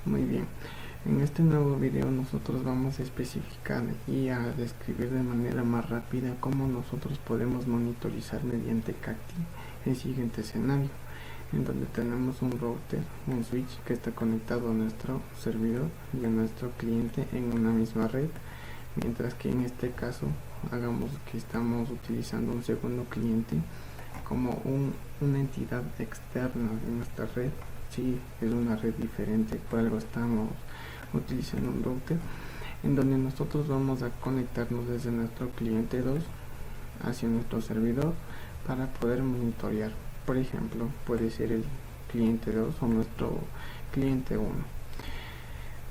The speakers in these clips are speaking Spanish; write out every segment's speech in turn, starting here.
Muy bien, en este nuevo video nosotros vamos a especificar y a describir de manera más rápida cómo nosotros podemos monitorizar mediante Cacti el siguiente escenario, en donde tenemos un router, un switch que está conectado a nuestro servidor y a nuestro cliente en una misma red, mientras que en este caso hagamos que estamos utilizando un segundo cliente como una entidad externa de nuestra red. Sí, es una red diferente, por algo estamos utilizando un router en donde nosotros vamos a conectarnos desde nuestro cliente 2 hacia nuestro servidor para poder monitorear. Por ejemplo, puede ser el cliente 2 o nuestro cliente 1,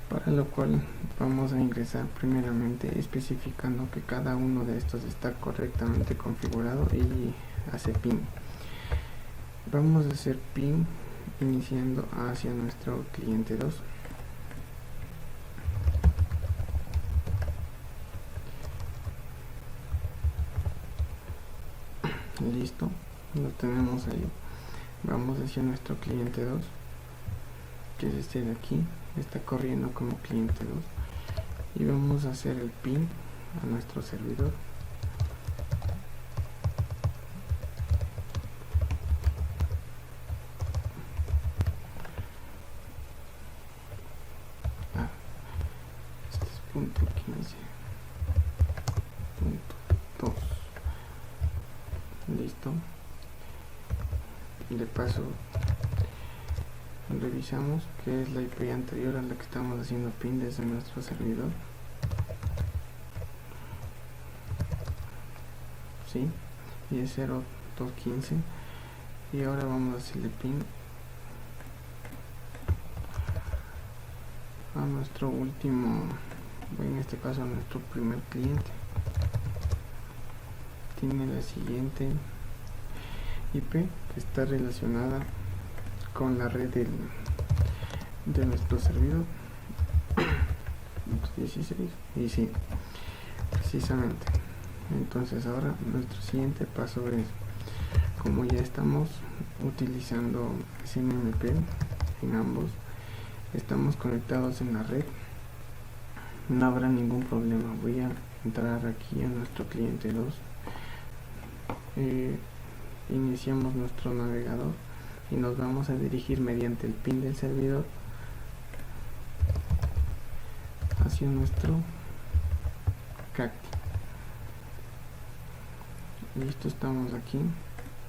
para lo cual vamos a ingresar primeramente especificando que cada uno de estos está correctamente configurado y hace ping. Vamos a hacer ping iniciando hacia nuestro cliente 2. Listo, lo tenemos ahí. Vamos hacia nuestro cliente 2, que es este de aquí, está corriendo como cliente 2, y vamos a hacer el ping a nuestro servidor. Este es punto 15.2. Listo. De paso revisamos que es la IP anterior a la que estamos haciendo ping desde nuestro servidor. Sí, y es 0215. Y ahora vamos a hacerle ping a nuestro último, en este caso a nuestro primer cliente. Tiene la siguiente IP que está relacionada con la red de nuestro servidor 16. Y sí, precisamente. Entonces ahora nuestro siguiente paso es, como ya estamos utilizando SNMP en ambos, estamos conectados en la red, no habrá ningún problema. Voy a entrar aquí a nuestro cliente 2, iniciamos nuestro navegador y nos vamos a dirigir mediante el ping del servidor hacia nuestro Cacti. Listo, estamos aquí,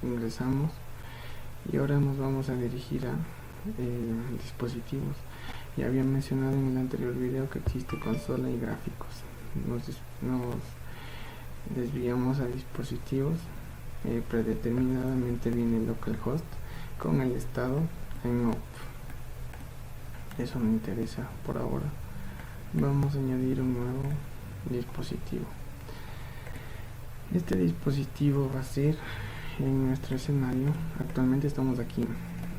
ingresamos y ahora nos vamos a dirigir a dispositivos. Ya había mencionado en el anterior video que existe consola y gráficos. Nos desviamos a dispositivos. Predeterminadamente viene localhost con el estado en off. Eso me interesa por ahora. Vamos a añadir un nuevo dispositivo. Este dispositivo va a ser en nuestro escenario. Actualmente estamos aquí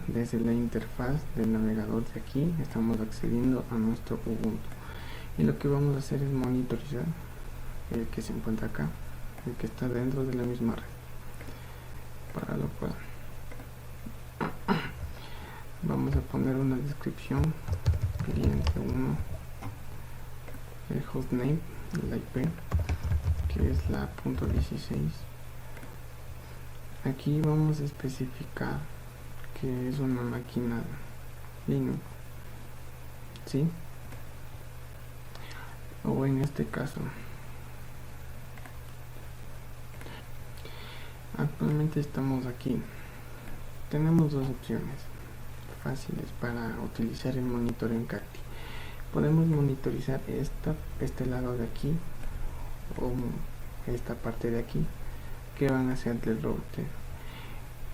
desde la interfaz del navegador. De aquí estamos accediendo a nuestro Ubuntu y lo que vamos a hacer es monitorizar el que se encuentra acá, el que está dentro de la misma red, para lo cual vamos a poner una descripción: cliente 1, el hostname, la IP, que es la .16. Aquí vamos a especificar que es una máquina Linux, ¿sí? O en este caso, actualmente estamos aquí. Tenemos dos opciones fáciles para utilizar el monitoreo en Cacti. Podemos monitorizar este lado de aquí o esta parte de aquí, que van a ser del router.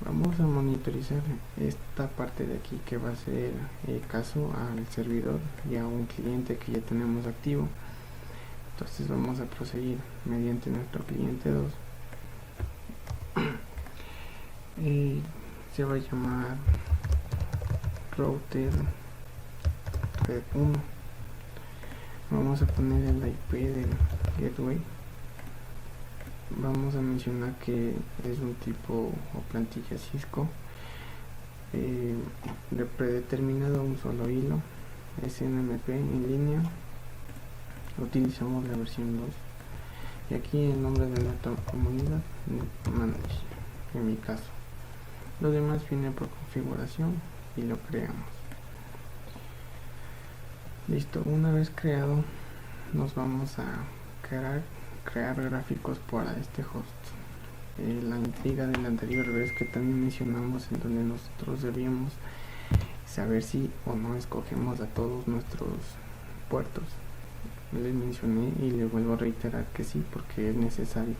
Vamos a monitorizar esta parte de aquí, que va a ser caso al servidor y a un cliente que ya tenemos activo. Entonces vamos a proseguir mediante nuestro cliente 2. Se va a llamar router red 1. Vamos a poner el IP del gateway. Vamos a mencionar que es un tipo o plantilla Cisco, predeterminado un solo hilo, SNMP en línea, utilizamos la versión 2 y aquí el nombre de nuestra comunidad manage en mi caso. Lo demás viene por configuración y lo creamos. Listo, una vez creado nos vamos a crear gráficos para este host. La intriga de la anterior vez que también mencionamos, en donde nosotros debíamos saber si o no escogemos a todos nuestros puertos. Les mencioné y les vuelvo a reiterar que sí, porque es necesario,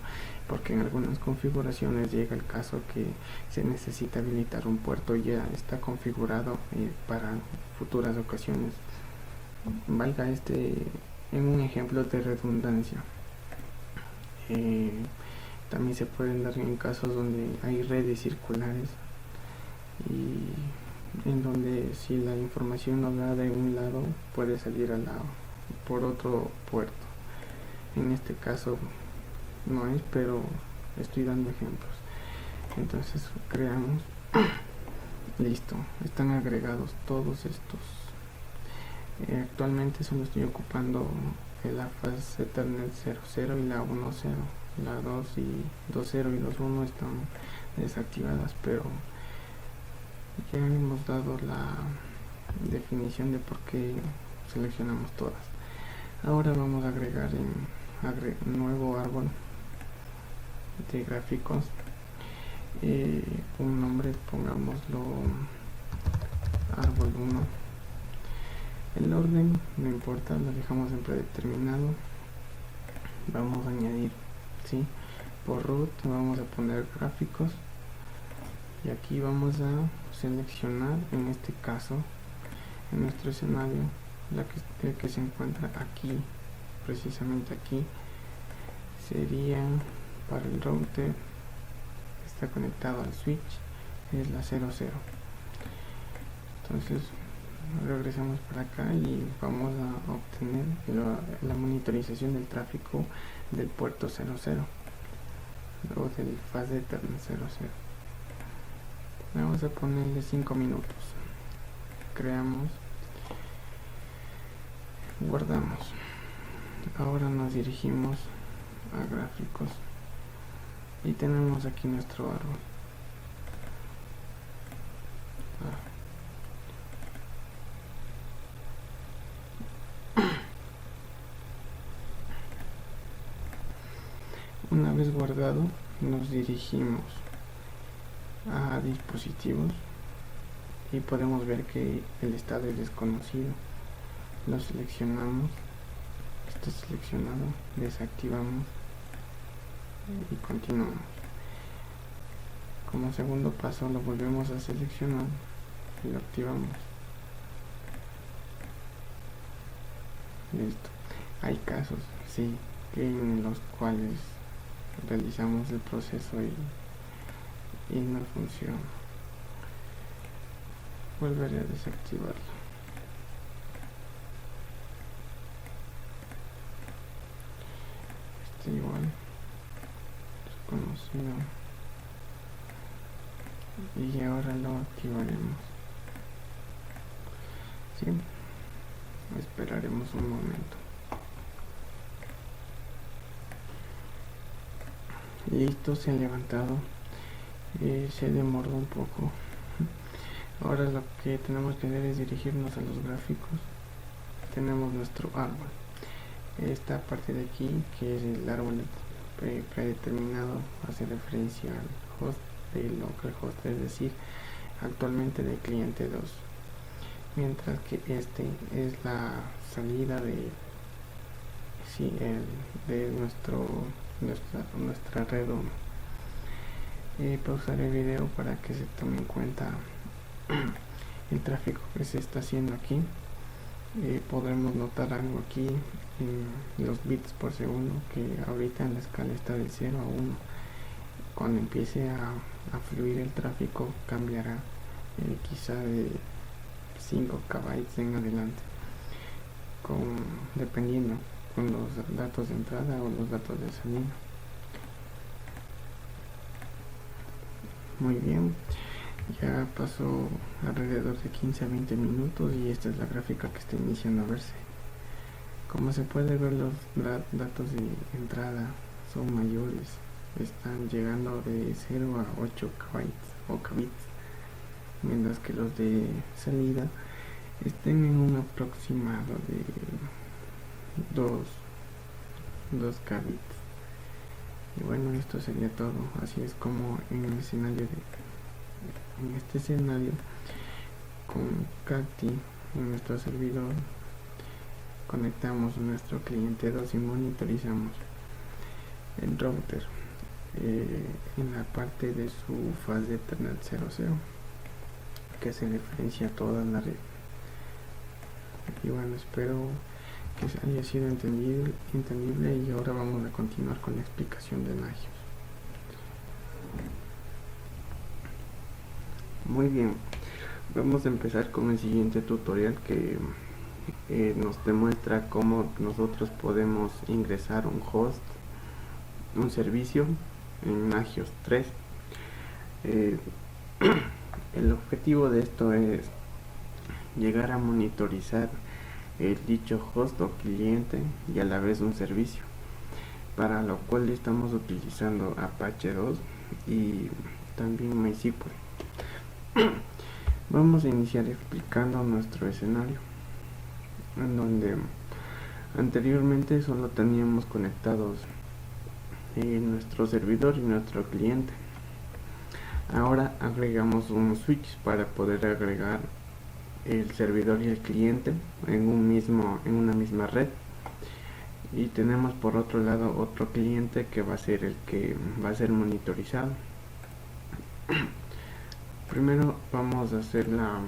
porque en algunas configuraciones llega el caso que se necesita habilitar un puerto ya está configurado para futuras ocasiones. Valga en un ejemplo de redundancia. También se pueden dar en casos donde hay redes circulares y en donde si la información no va de un lado puede salir al lado por otro puerto. En este caso no es, pero estoy dando ejemplos. Entonces creamos. Listo, están agregados todos estos. Actualmente solo estoy ocupando la fase Ethernet 00 y la 10. La 2 y 2.0 y 2.1 están desactivadas, pero ya hemos dado la definición de por qué seleccionamos todas. Ahora vamos a agregar un nuevo árbol de gráficos, un nombre, pongámoslo árbol 1. El orden no importa, lo dejamos en predeterminado. Vamos a añadir, ¿sí? Por root vamos a poner gráficos y aquí vamos a seleccionar, en este caso, en nuestro escenario, el que se encuentra aquí, precisamente aquí, sería para el router, está conectado al switch, es la 00. Entonces regresamos para acá y vamos a obtener la monitorización del tráfico del puerto 00 o del fase Ethernet 00. Vamos a ponerle 5 minutos. Creamos, guardamos. Ahora nos dirigimos a gráficos y tenemos aquí nuestro árbol. Una vez guardado, nos dirigimos a dispositivos y podemos ver que el estado es desconocido. Lo seleccionamos, está seleccionado, desactivamos y continuamos. Como segundo paso lo volvemos a seleccionar y lo activamos. Listo. Hay casos, sí, en los cuales realizamos el proceso y no funciona. Volveré a desactivarlo. Este igual, desconocido, y ahora lo activaremos. ¿Sí? Esperaremos un momento. Listo, se ha levantado. Se demoró un poco. Ahora lo que tenemos que hacer es dirigirnos a los gráficos. Tenemos nuestro árbol. Esta parte de aquí, que es el árbol predeterminado, hace referencia al host de localhost, es decir, actualmente de cliente 2. Mientras que este es la salida de nuestra red 1. Pausaré el video para que se tome en cuenta el tráfico que se está haciendo aquí. Podremos notar algo aquí en los bits por segundo, que ahorita en la escala está de 0 a 1. Cuando empiece a fluir el tráfico cambiará, quizá de 5 KB en adelante, dependiendo con los datos de entrada o los datos de salida. Muy bien, Ya pasó alrededor de 15 a 20 minutos y esta es la gráfica que está iniciando a verse. Como se puede ver, los datos de entrada son mayores, están llegando de 0 a 8 kbytes o kbits, mientras que los de salida estén en un aproximado de 2 kbits. Y bueno, esto sería todo. Así es como en este escenario con Cacti en nuestro servidor conectamos nuestro cliente 2 y monitorizamos el router en la parte de su faz de Ethernet 00 que se referencia a toda la red. Y bueno, espero que haya sido entendible y ahora vamos a continuar con la explicación de Nagios. Muy bien, vamos a empezar con el siguiente tutorial que nos demuestra cómo nosotros podemos ingresar un host, un servicio en Nagios 3. El objetivo de esto es llegar a monitorizar el dicho host o cliente y a la vez un servicio, para lo cual estamos utilizando Apache 2 y también MySQL. Vamos a iniciar explicando nuestro escenario, en donde anteriormente solo teníamos conectados nuestro servidor y nuestro cliente. Ahora agregamos un switch para poder agregar el servidor y el cliente en una misma red, y tenemos por otro lado otro cliente que va a ser el que va a ser monitorizado. Primero vamos a hacer la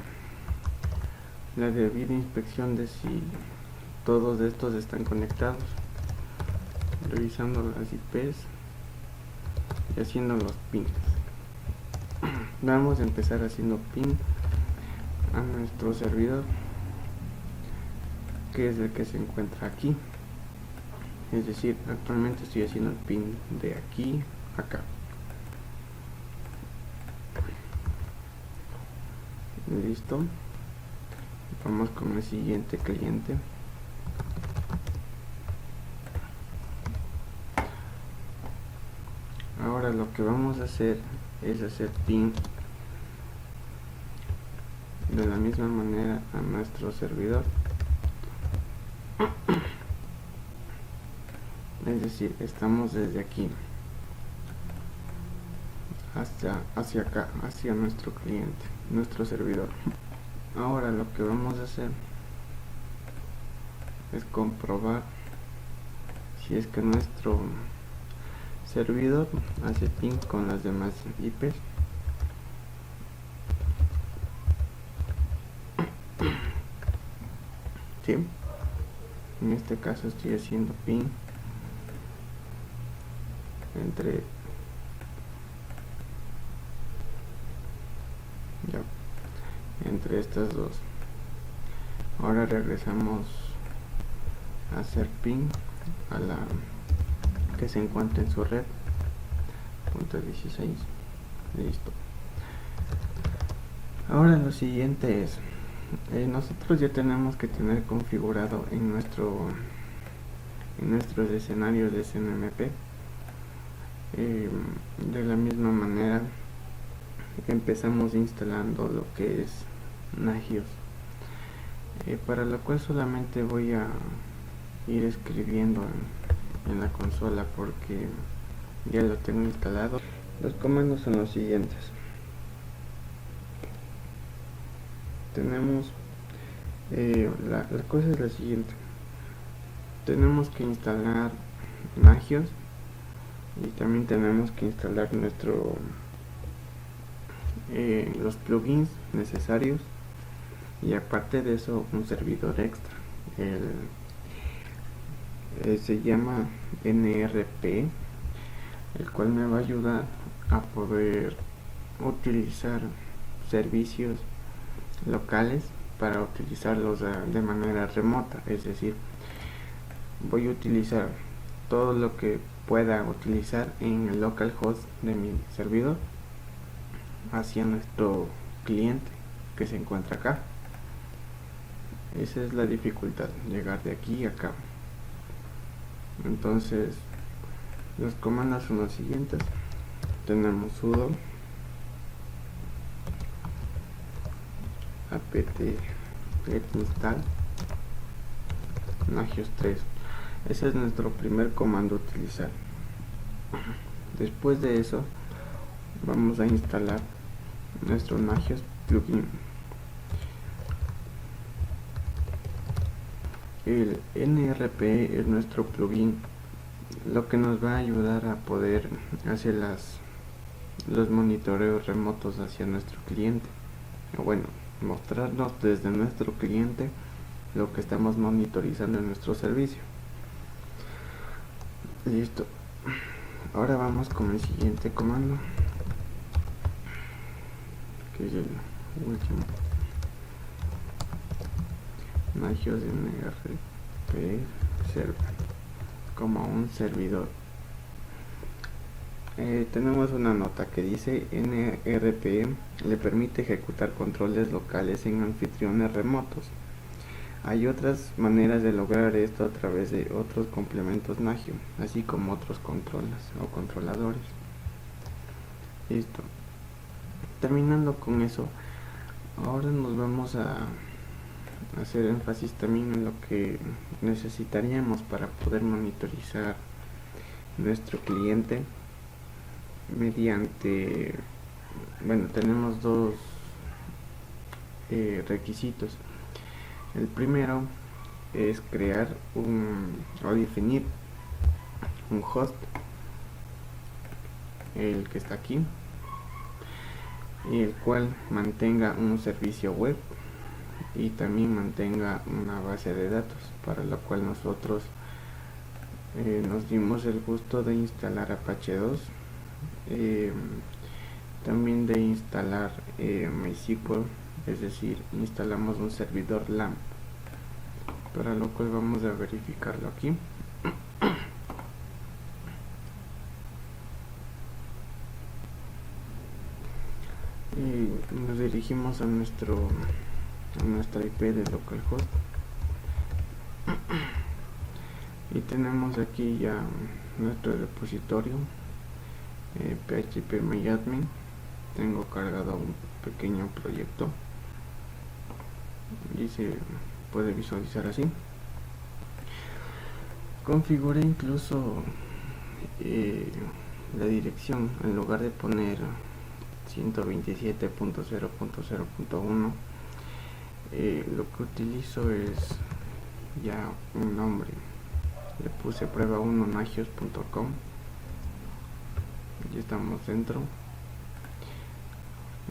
debida inspección de si todos estos están conectados, revisando las IPs y haciendo los pings. Vamos a empezar haciendo ping a nuestro servidor, que es el que se encuentra aquí. Es decir, actualmente estoy haciendo el ping de aquí a acá. Listo. Vamos con el siguiente cliente. Ahora lo que vamos a hacer es hacer ping de la misma manera a nuestro servidor. Es decir, estamos desde aquí hacia acá, hacia nuestro cliente, nuestro servidor. Ahora lo que vamos a hacer es comprobar si es que nuestro servidor hace ping con las demás IPs. ¿Sí? En este caso estoy haciendo ping entre estas dos. Ahora regresamos a hacer ping a la que se encuentra en su red, punto 16. Listo. Ahora lo siguiente es, nosotros ya tenemos que tener configurado en nuestros escenarios de SNMP, de la misma manera empezamos instalando lo que es Nagios, para lo cual solamente voy a ir escribiendo en la consola porque ya lo tengo instalado. Los comandos son los siguientes. Tenemos la cosa es la siguiente: tenemos que instalar Nagios y también tenemos que instalar los plugins necesarios, y aparte de eso un servidor extra. Se llama NRP, el cual me va a ayudar a poder utilizar servicios locales para utilizarlos de manera remota. Es decir, voy a utilizar todo lo que pueda utilizar en el localhost de mi servidor, hacia nuestro cliente que se encuentra acá. Esa es la dificultad, llegar de aquí a acá. Entonces los comandos son los siguientes. Tenemos sudo apt get install Nagios 3. Ese es nuestro primer comando a utilizar. Después de eso vamos a instalar nuestro Nagios plugin. El NRP es nuestro plugin, lo que nos va a ayudar a poder hacer los monitoreos remotos hacia nuestro cliente. Bueno, mostrarnos desde nuestro cliente lo que estamos monitorizando en nuestro servicio. Listo. Ahora vamos con el siguiente comando, que es el último. Nagios NRP server como un servidor. Tenemos una nota que dice NRP le permite ejecutar controles locales en anfitriones remotos. Hay otras maneras de lograr esto a través de otros complementos Nagio, así como otros controles o controladores. Listo. Terminando con eso, ahora nos vamos a hacer énfasis también en lo que necesitaríamos para poder monitorizar nuestro cliente mediante, bueno, tenemos dos requisitos. El primero es crear o definir un host, el que está aquí, y el cual mantenga un servicio web y también mantenga una base de datos, para lo cual nosotros nos dimos el gusto de instalar Apache 2, también de instalar MySQL, es decir, instalamos un servidor LAMP, para lo cual vamos a verificarlo aquí. Y nos dirigimos a nuestra IP de localhost y tenemos aquí ya nuestro repositorio phpMyAdmin. Tengo cargado un pequeño proyecto y se puede visualizar así. Configuré incluso la dirección, en lugar de poner 127.0.0.1, lo que utilizo es ya un nombre. Le puse prueba1nagios.com y estamos dentro.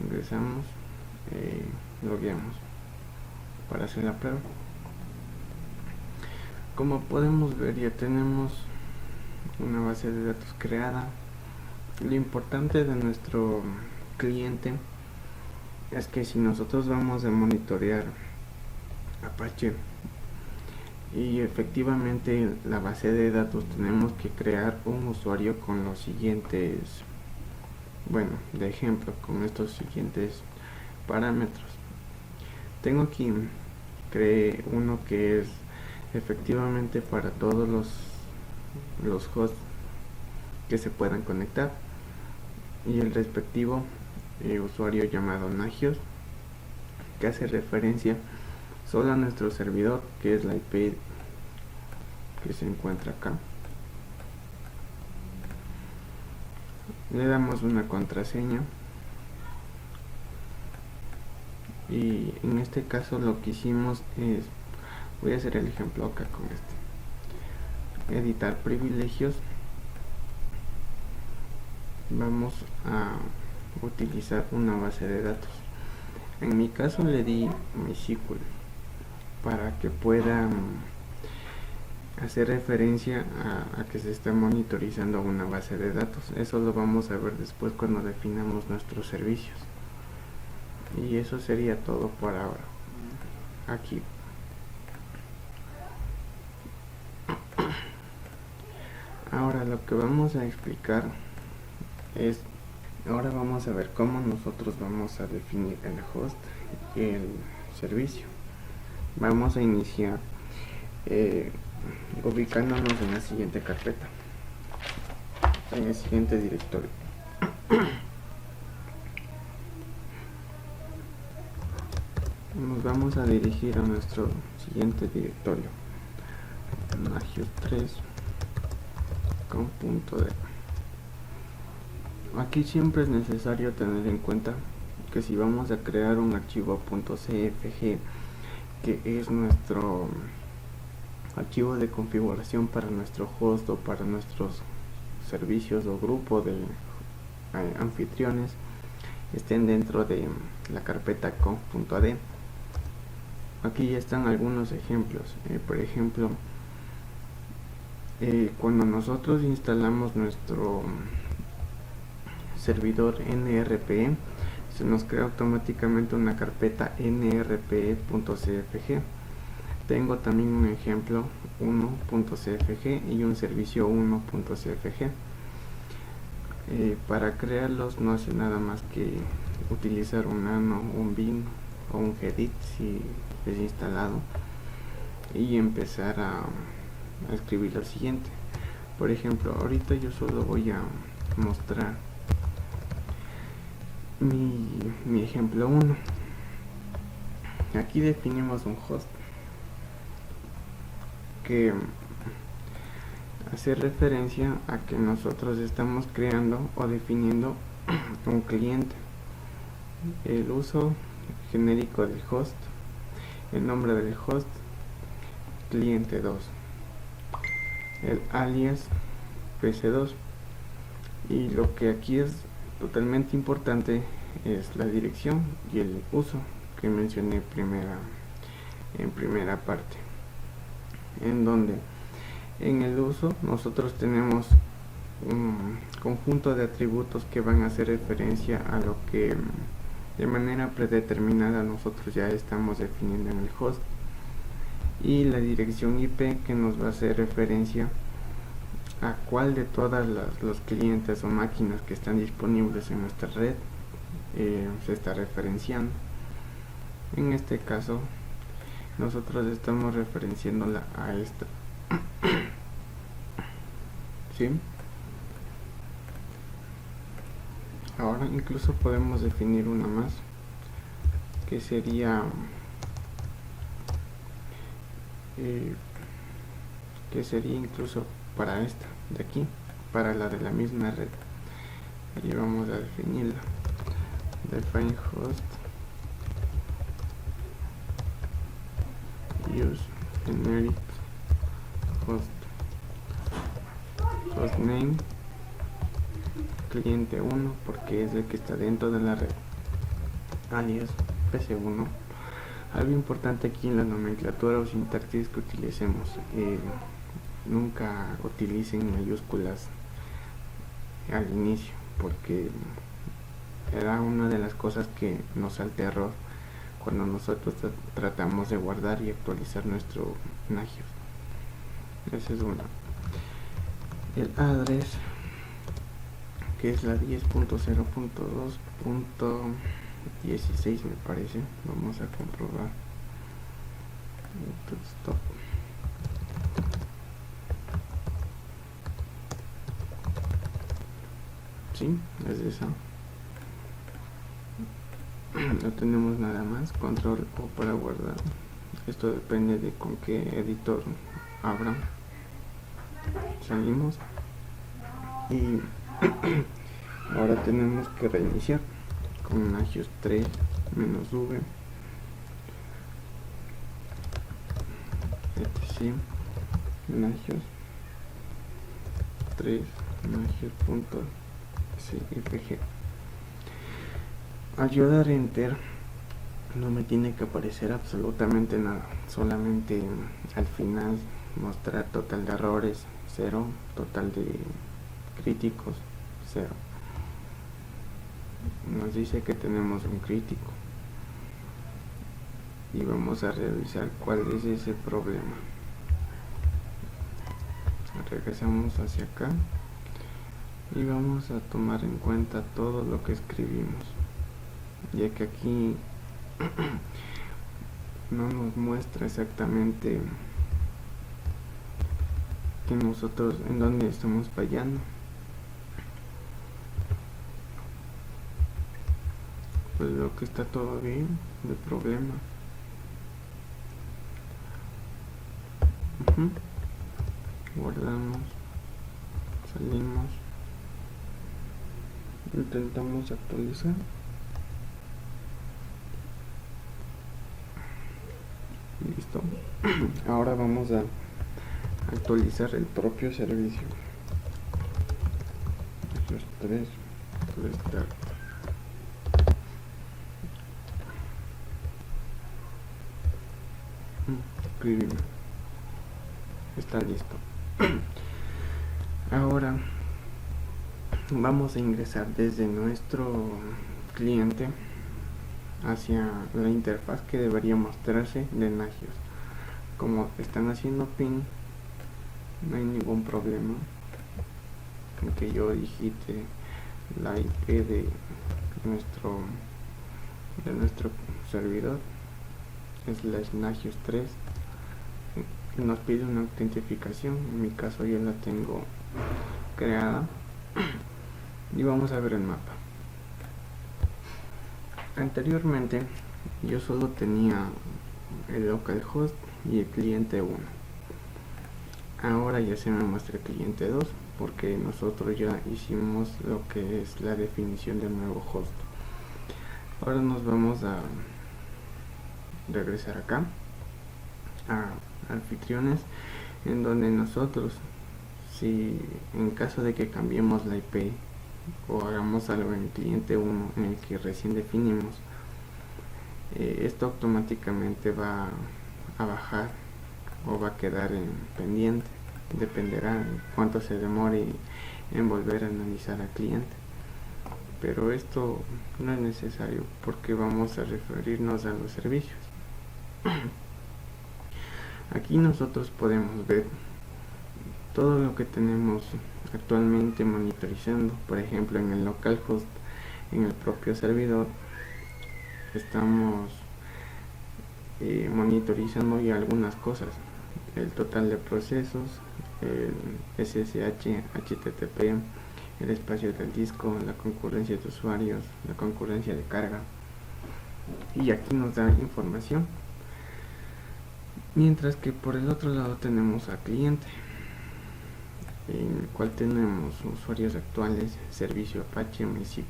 Ingresamos, logueamos para hacer la prueba. Como podemos ver, ya tenemos una base de datos creada. Lo importante de nuestro cliente es que si nosotros vamos a monitorear Apache y efectivamente la base de datos, tenemos que crear un usuario con los siguientes, bueno, de ejemplo, con estos siguientes parámetros. Tengo aquí, creé uno que es efectivamente para todos los hosts que se puedan conectar, y el respectivo usuario llamado Nagios, que hace referencia solo a nuestro servidor, que es la IP que se encuentra acá. Le damos una contraseña y en este caso lo que hicimos es, voy a hacer el ejemplo acá con editar privilegios. Vamos a utilizar una base de datos. En mi caso le di MySQL para que pueda hacer referencia a que se está monitorizando una base de datos. Eso lo vamos a ver después cuando definamos nuestros servicios. Y eso sería todo por ahora. Aquí. Ahora lo que vamos a explicar es Ahora vamos a ver cómo nosotros vamos a definir el host y el servicio. Vamos a iniciar ubicándonos en la siguiente carpeta, en el siguiente directorio. Nos vamos a dirigir a nuestro siguiente directorio, Nagios3 con .d. Aquí siempre es necesario tener en cuenta que si vamos a crear un archivo .cfg, que es nuestro archivo de configuración para nuestro host o para nuestros servicios o grupo de anfitriones, estén dentro de la carpeta conf.ad. Aquí ya están algunos ejemplos. Por ejemplo, cuando nosotros instalamos nuestro servidor NRPE, se nos crea automáticamente una carpeta nrpe.cfg. Tengo también un ejemplo 1.cfg y un servicio 1.cfg. Para crearlos no hace nada más que utilizar un nano, un bin o un gedit si es instalado y empezar a escribir lo siguiente. Por ejemplo, ahorita yo solo voy a mostrar mi ejemplo 1. Aquí definimos un host que hace referencia a que nosotros estamos creando o definiendo un cliente, el uso genérico del host, el nombre del host, cliente 2, el alias pc2, y lo que aquí es totalmente importante es la dirección y el uso que mencioné en primera parte, en donde en el uso nosotros tenemos un conjunto de atributos que van a hacer referencia a lo que de manera predeterminada nosotros ya estamos definiendo en el host, y la dirección IP que nos va a hacer referencia a cuál de todas los clientes o máquinas que están disponibles en nuestra red se está referenciando. En este caso nosotros estamos referenciándola a esta. ¿Sí? Ahora incluso podemos definir una más, que sería incluso para esta de aquí, para la de la misma red. Y vamos a definirla: define host use generic hostname cliente 1 porque es el que está dentro de la red, alias pc1. Algo importante aquí en la nomenclatura o sintaxis que utilicemos: nunca utilicen mayúsculas al inicio, porque era una de las cosas que nos salta error cuando nosotros tratamos de guardar y actualizar nuestro Nagios. Ese es uno. El address, que es la 10.0.2.16 me parece. Vamos a comprobar. Stop. Sí, es esa. No tenemos nada más. Control O para guardar. Esto depende de con qué editor abran. Salimos y ahora tenemos que reiniciar con Nagios 3 -v etc Nagios 3 Nagios.cfg. Al yo dar enter no me tiene que aparecer absolutamente nada, solamente al final mostrar total de errores 0, total de críticos 0. Nos dice que tenemos un crítico y vamos a revisar cuál es ese problema. Regresamos hacia acá y vamos a tomar en cuenta todo lo que escribimos, ya que aquí no nos muestra exactamente que nosotros en dónde estamos fallando. Pues veo que está todo bien, no hay problema. Guardamos, salimos, intentamos actualizar. Listo. Ahora vamos a actualizar el propio servicio. Esos tres, restart. Escribimos. Está listo. Ahora vamos a ingresar desde nuestro cliente hacia la interfaz que debería mostrarse de Nagios. Como están haciendo ping, no hay ningún problema en que yo digite la IP de nuestro servidor /nagios3, que nos pide una autentificación. En mi caso yo la tengo creada y vamos a ver el mapa. Anteriormente yo solo tenía el localhost y el cliente 1. Ahora ya se me muestra el cliente 2 porque nosotros ya hicimos lo que es la definición del nuevo host. Ahora nos vamos a regresar acá a anfitriones, en donde nosotros, si en caso de que cambiemos la IP o hagamos algo en el cliente 1 en el que recién definimos, esto automáticamente va a bajar o va a quedar en pendiente. Dependerá de cuánto se demore en volver a analizar al cliente, pero esto no es necesario porque vamos a referirnos a los servicios. Aquí nosotros podemos ver todo lo que tenemos actualmente monitorizando. Por ejemplo, en el localhost, en el propio servidor, estamos monitorizando ya algunas cosas: el total de procesos, el SSH, HTTP, el espacio del disco, la concurrencia de usuarios, la concurrencia de carga, y aquí nos da información. Mientras que por el otro lado tenemos al cliente, en el cual tenemos usuarios actuales, servicio Apache, MySQL.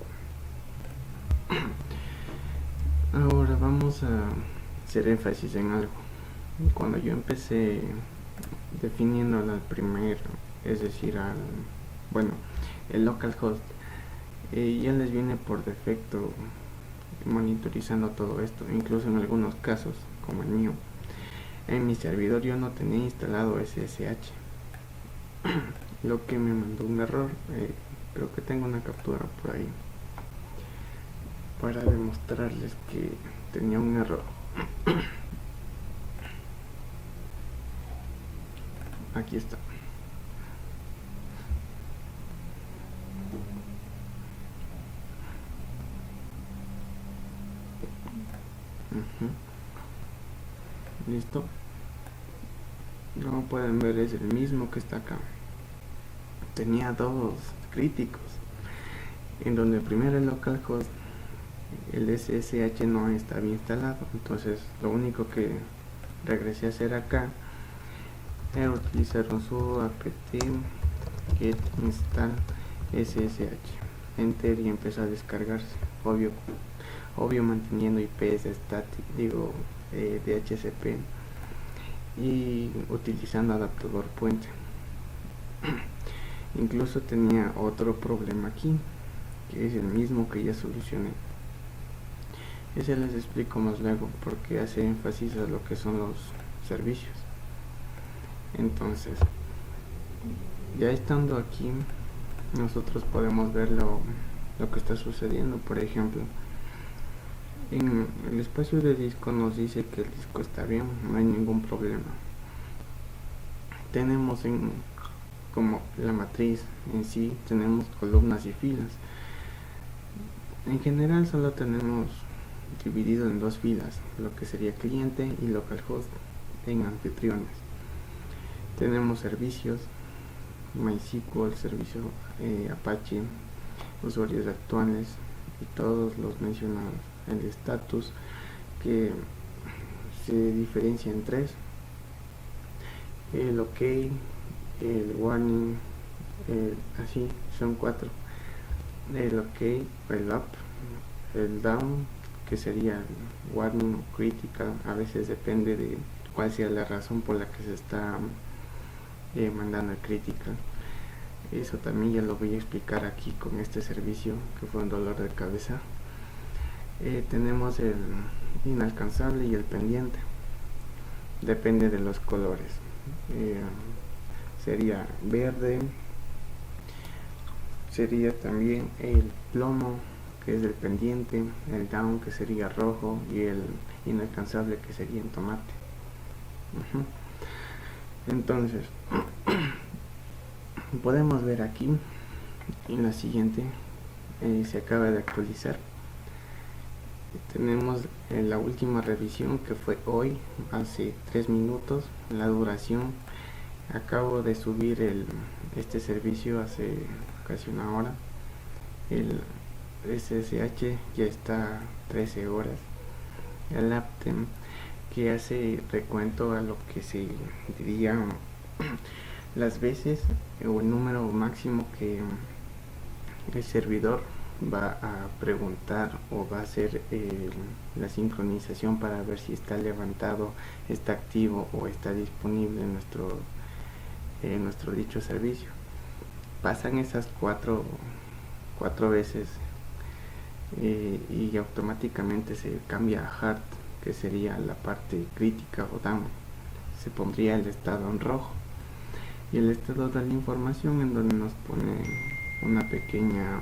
Ahora vamos a hacer énfasis en algo. Cuando yo empecé definiendo al primero, es decir, el localhost, ya les viene por defecto monitorizando todo esto. Incluso en algunos casos, como el mío, en mi servidor yo no tenía instalado SSH, lo que me mandó un error. Creo que tengo una captura por ahí para demostrarles que tenía un error. Aquí está. Listo. Como pueden ver, es el mismo que está acá. Tenía dos críticos, en donde primero el localhost, el SSH no estaba instalado. Entonces lo único que regresé a hacer acá era utilizar un sudo apt get install SSH, enter, y empezó a descargarse. Obvio manteniendo IPs de DHCP y utilizando adaptador puente. Incluso tenía otro problema aquí, que es el mismo que ya solucioné. Ese les explico más luego porque hace énfasis a lo que son los servicios. Entonces, ya estando aquí, nosotros podemos ver lo que está sucediendo. Por ejemplo, en el espacio de disco nos dice que el disco está bien, no hay ningún problema. Tenemos en como la matriz en sí tenemos columnas y filas. En general solo tenemos dividido en dos filas, lo que sería cliente y localhost en anfitriones. Tenemos servicios, MySQL, servicio Apache, usuarios actuales y todos los mencionados. El status, que se diferencia en tres: el OK, el warning, así son cuatro: el OK, el up, el down, que sería el warning o critical. A veces depende de cuál sea la razón por la que se está mandando el critical. Eso también ya lo voy a explicar aquí con este servicio, que fue un dolor de cabeza. Tenemos el inalcanzable y el pendiente, depende de los colores. Sería verde, sería también el plomo, que es el pendiente, el down, que sería rojo, y el inalcanzable, que sería en tomate. Entonces podemos ver aquí en la siguiente, se acaba de actualizar. Tenemos la última revisión, que fue hoy, hace 3 minutos. La duración, acabo de subir este servicio hace casi una hora. El SSH ya está 13 horas. El Aptem, que hace recuento a lo que se diría las veces o el número máximo que el servidor va a preguntar o va a hacer la sincronización para ver si está levantado, está activo o está disponible en nuestro dicho servicio. Pasan esas cuatro veces y automáticamente se cambia a hard, que sería la parte crítica o down. Se pondría el estado en rojo, y el estado de la información, en donde nos pone una pequeña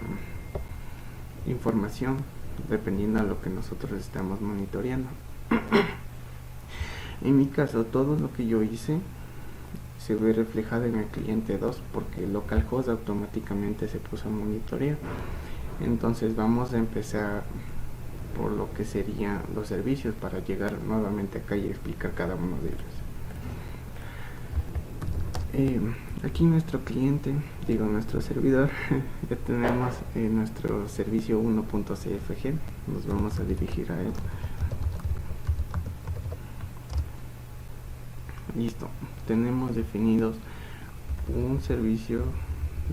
información dependiendo a lo que nosotros estamos monitoreando. En mi caso, todo lo que yo hice se ve reflejado en el cliente 2, porque el localhost automáticamente se puso a monitorear. Entonces vamos a empezar por lo que serían los servicios, para llegar nuevamente acá y explicar cada uno de ellos. Aquí nuestro cliente, nuestro servidor, ya tenemos nuestro servicio 1.cfg. Nos vamos a dirigir a él. Listo, tenemos definidos un servicio,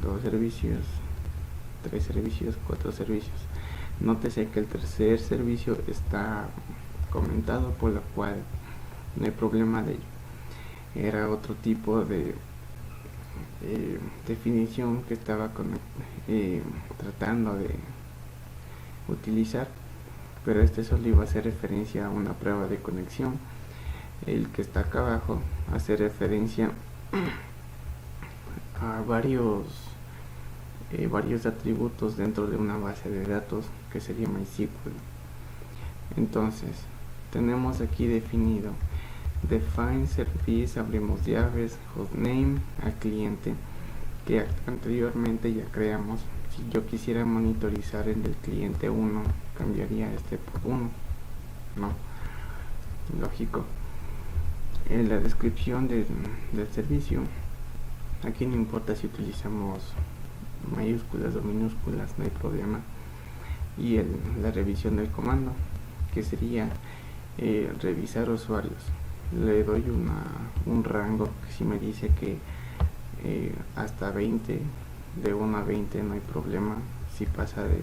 2 servicios, 3 servicios, 4 servicios. Nótese que el tercer servicio está comentado, por lo cual no hay problema de ello. Era otro tipo de definición que estaba tratando de utilizar, pero este solo iba a hacer referencia a una prueba de conexión. El que está acá abajo hace referencia a varios atributos dentro de una base de datos, que sería MySQL. Entonces tenemos aquí definido define service, abrimos llaves, hostname al cliente, que anteriormente ya creamos. Si yo quisiera monitorizar el del cliente 1, cambiaría este por 1, no, lógico. En la descripción del servicio, aquí no importa si utilizamos mayúsculas o minúsculas, no hay problema. Y la revisión del comando, que sería revisar usuarios. Le doy un rango, que si me dice que hasta 20, de 1 a 20 no hay problema. Si pasa de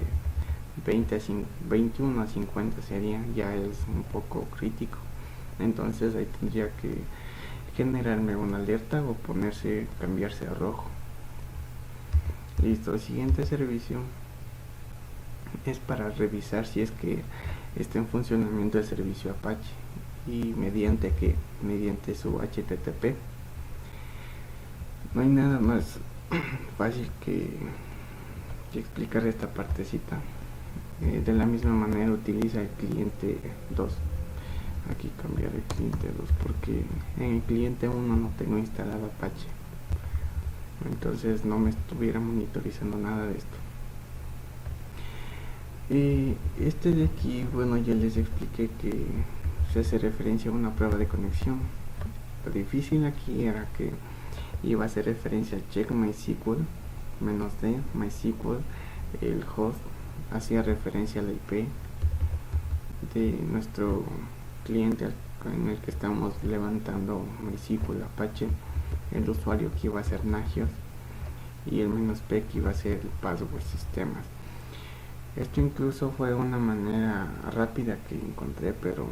21 a 50 sería, ya es un poco crítico. Entonces ahí tendría que generarme una alerta o cambiarse a rojo. Listo, el siguiente servicio es para revisar si es que está en funcionamiento el servicio Apache, y mediante su HTTP. No hay nada más fácil que explicar esta partecita. De la misma manera utiliza el cliente 2. Aquí cambiar el cliente 2 porque en el cliente 1 no tengo instalado Apache. entonces no me estuviera monitorizando nada de esto. Este de aquí, bueno, ya les expliqué que se hace referencia a una prueba de conexión. Lo difícil aquí era que iba a hacer referencia a check MySQL -d MySQL. El host hacía referencia a la IP de nuestro cliente en el que estamos levantando MySQL Apache. El usuario que iba a ser Nagios y el -p que iba a ser el password sistemas. Esto incluso fue una manera rápida que encontré, pero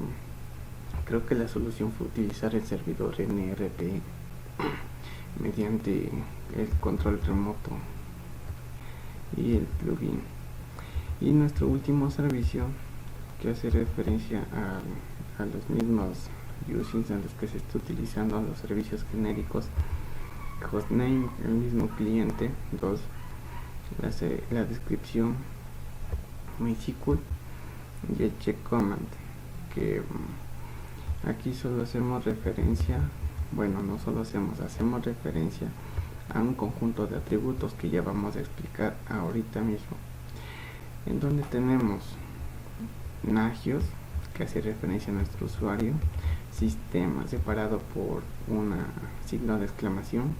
creo que la solución fue utilizar el servidor NRP mediante el control remoto y el plugin. Y nuestro último servicio, que hace referencia a los mismos usings en los que se está utilizando los servicios genéricos: hostname, el mismo cliente; 2, la descripción MySQL; y el check command, que aquí solo hacemos referencia, bueno, no solo hacemos referencia a un conjunto de atributos que ya vamos a explicar ahorita mismo, en donde tenemos Nagios, que hace referencia a nuestro usuario; sistema, separado por una signo de exclamación,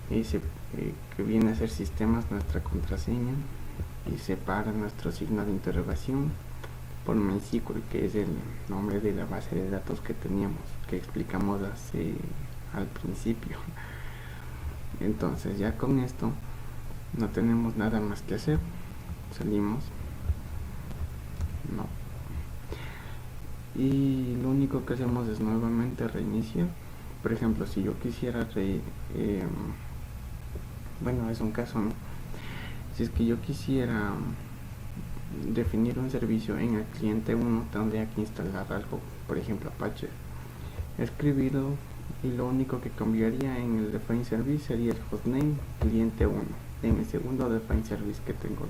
que viene a ser sistemas, nuestra contraseña, y separa nuestro signo de interrogación por MySQL, que es el nombre de la base de datos que teníamos, que explicamos al principio. Entonces ya con esto no tenemos nada más que hacer. Salimos, no, y lo único que hacemos es nuevamente reiniciar. Por ejemplo, si yo quisiera bueno, es un caso, ¿no? Si es que yo quisiera definir un servicio en el cliente 1, tendría que instalar algo, por ejemplo Apache, escribirlo, y lo único que cambiaría en el define service sería el hostname cliente 1. En el segundo define service que tengo,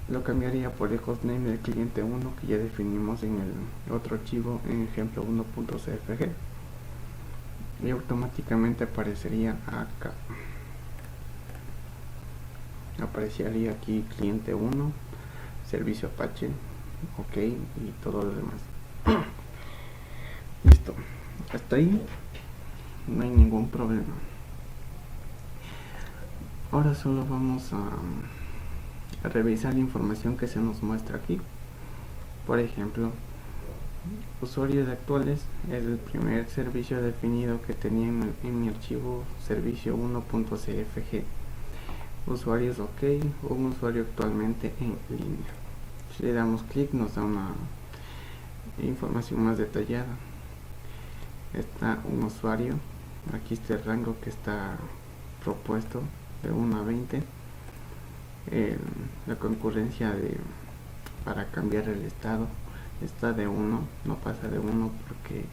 lo cambiaría por el hostname del cliente 1 que ya definimos en el otro archivo, en ejemplo 1.cfg, y automáticamente aparecería acá. Aparecería aquí cliente 1, servicio Apache, ok, y todo lo demás. Listo, hasta ahí no hay ningún problema. Ahora solo vamos a revisar la información que se nos muestra aquí. Por ejemplo, usuarios actuales es el primer servicio definido que tenía en mi archivo servicio 1.cfg. Usuarios ok, un usuario actualmente en línea. Si le damos clic nos da una información más detallada. Está un usuario, aquí está el rango que está propuesto de 1 a 20. La concurrencia para cambiar el estado está de 1, no pasa de 1 porque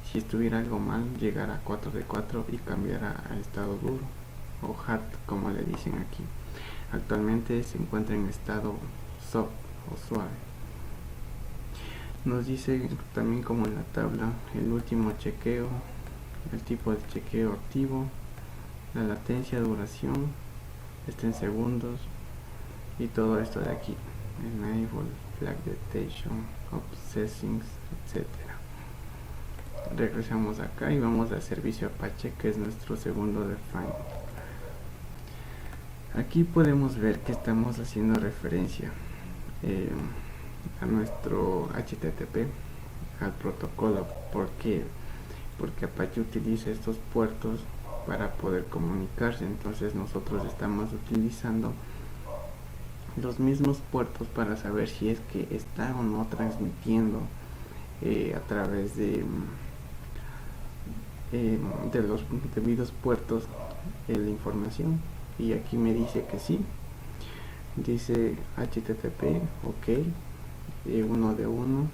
si estuviera algo mal llegara a 4 de 4 y cambiara a estado duro o hard, como le dicen aquí. Actualmente se encuentra en estado soft o suave. Nos dice también, como en la tabla, el último chequeo, el tipo de chequeo activo, la latencia, duración, está en segundos, y todo esto de aquí: enable, flag detection, obsessing, etc. Regresamos acá y vamos al servicio Apache, que es nuestro segundo define. Aquí podemos ver que estamos haciendo referencia a nuestro HTTP, al protocolo. ¿Por qué? Porque Apache utiliza estos puertos para poder comunicarse, entonces nosotros estamos utilizando los mismos puertos para saber si es que está o no transmitiendo a través de los debidos puertos la información. Y aquí me dice que sí, dice HTTP ok, 1 de 1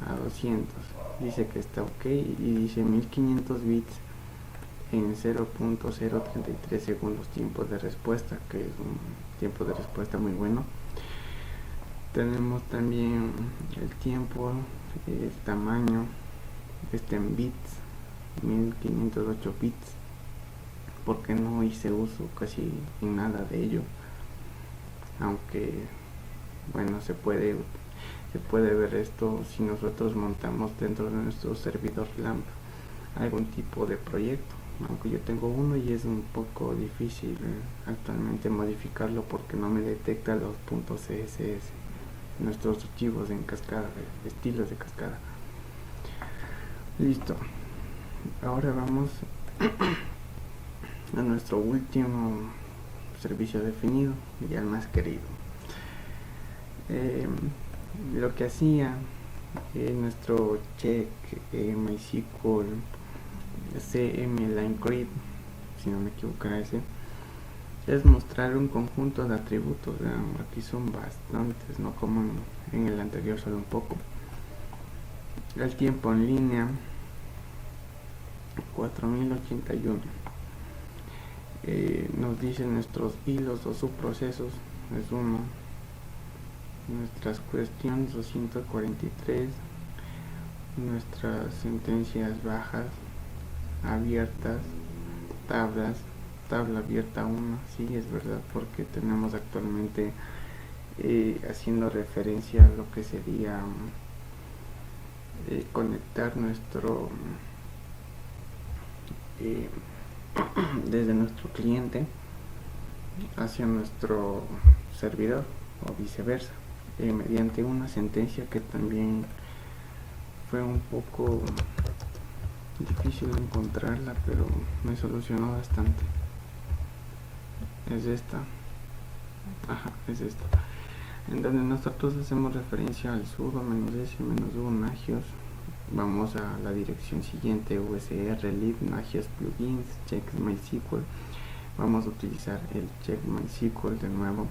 a 200, dice que está ok, y dice 1500 bits en 0.033 segundos tiempo de respuesta, que es un tiempo de respuesta muy bueno. Tenemos también el tiempo, el tamaño, está en bits, 1508 bits, porque no hice uso casi en nada de ello, aunque bueno, se puede ver esto si nosotros montamos dentro de nuestro servidor LAMP algún tipo de proyecto, aunque yo tengo uno y es un poco difícil actualmente modificarlo porque no me detecta los puntos CSS, nuestros archivos en cascada, estilos de cascada. Listo, ahora vamos a nuestro último servicio definido y al más querido. Lo que hacía nuestro check MySQL CM Line Create, si no me equivoco ese, es mostrar un conjunto de atributos. Aquí son bastantes, no como en el anterior, solo un poco. El tiempo en línea 4081. Nos dice nuestros hilos o subprocesos, es uno. Nuestras cuestiones 243, nuestras sentencias bajas, abiertas, tabla abierta 1, sí es verdad, porque tenemos actualmente haciendo referencia a lo que sería conectar nuestro desde nuestro cliente hacia nuestro servidor o viceversa, mediante una sentencia que también fue un poco difícil encontrarla, pero me solucionó bastante. Es esta, es esta, en donde nosotros hacemos referencia al sudo -s-u nagios. Vamos a la dirección siguiente, usr lib nagios plugins check MySQL. Vamos a utilizar el check MySQL de nuevo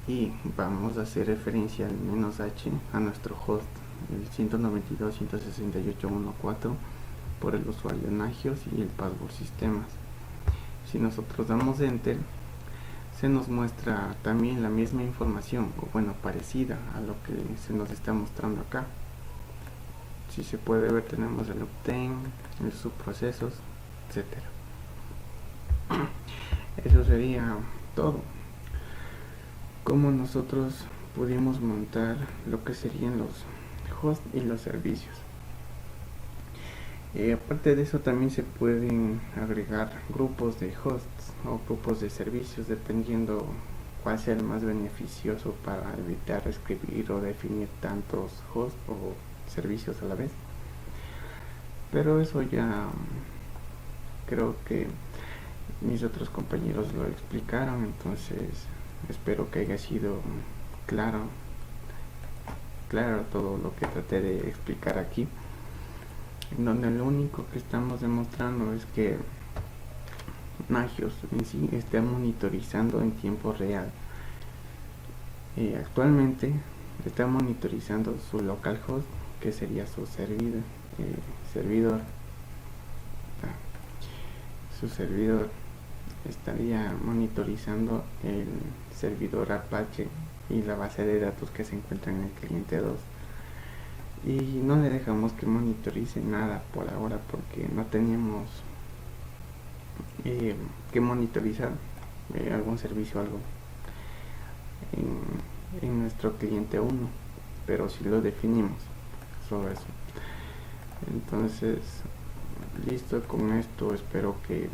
y vamos a hacer referencia al -h a nuestro host, el 192.168.1.4 por el usuario nagios y el password sistemas. Si nosotros damos enter, se nos muestra también la misma información, o bueno, parecida a lo que se nos está mostrando acá. Si se puede ver, tenemos el obtain, el subprocesos, etcétera. Eso sería todo. Cómo nosotros pudimos montar lo que serían los hosts y los servicios. Aparte de eso, también se pueden agregar grupos de hosts o grupos de servicios, dependiendo cuál sea el más beneficioso para evitar escribir o definir tantos hosts o servicios a la vez. Pero eso ya creo que mis otros compañeros lo explicaron, entonces espero que haya sido claro todo lo que traté de explicar aquí, en donde lo único que estamos demostrando es que Nagios en sí está monitorizando en tiempo real. Actualmente está monitorizando su localhost, que sería su servidor. Su servidor estaría monitorizando el servidor Apache y la base de datos que se encuentra en el cliente 2, y no le dejamos que monitorice nada por ahora porque no teníamos que monitorizar algún servicio o algo en nuestro cliente 1, pero si lo definimos sobre eso. Entonces, listo con esto, espero que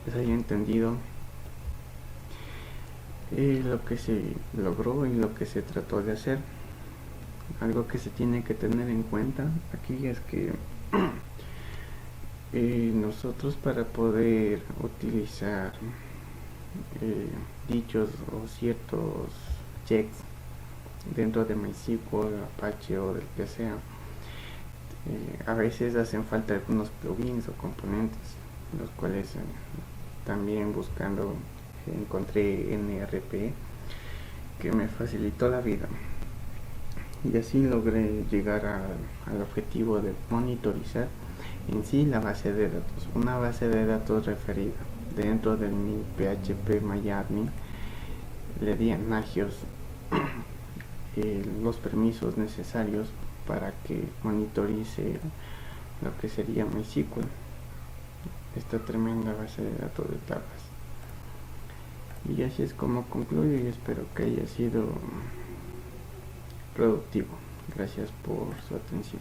les haya entendido lo que se logró y lo que se trató de hacer. Algo que se tiene que tener en cuenta aquí es que nosotros, para poder utilizar dichos o ciertos checks dentro de MySQL, Apache o del que sea, a veces hacen falta algunos plugins o componentes, los cuales también buscando encontré NRP, que me facilitó la vida, y así logré llegar al objetivo de monitorizar en sí la base de datos, una base de datos referida dentro de mi PHP MyAdmin. Le di a Nagios los permisos necesarios para que monitorice lo que sería MySQL. esta tremenda base de datos de tablas. Y así es como concluyo y espero que haya sido productivo. Gracias por su atención.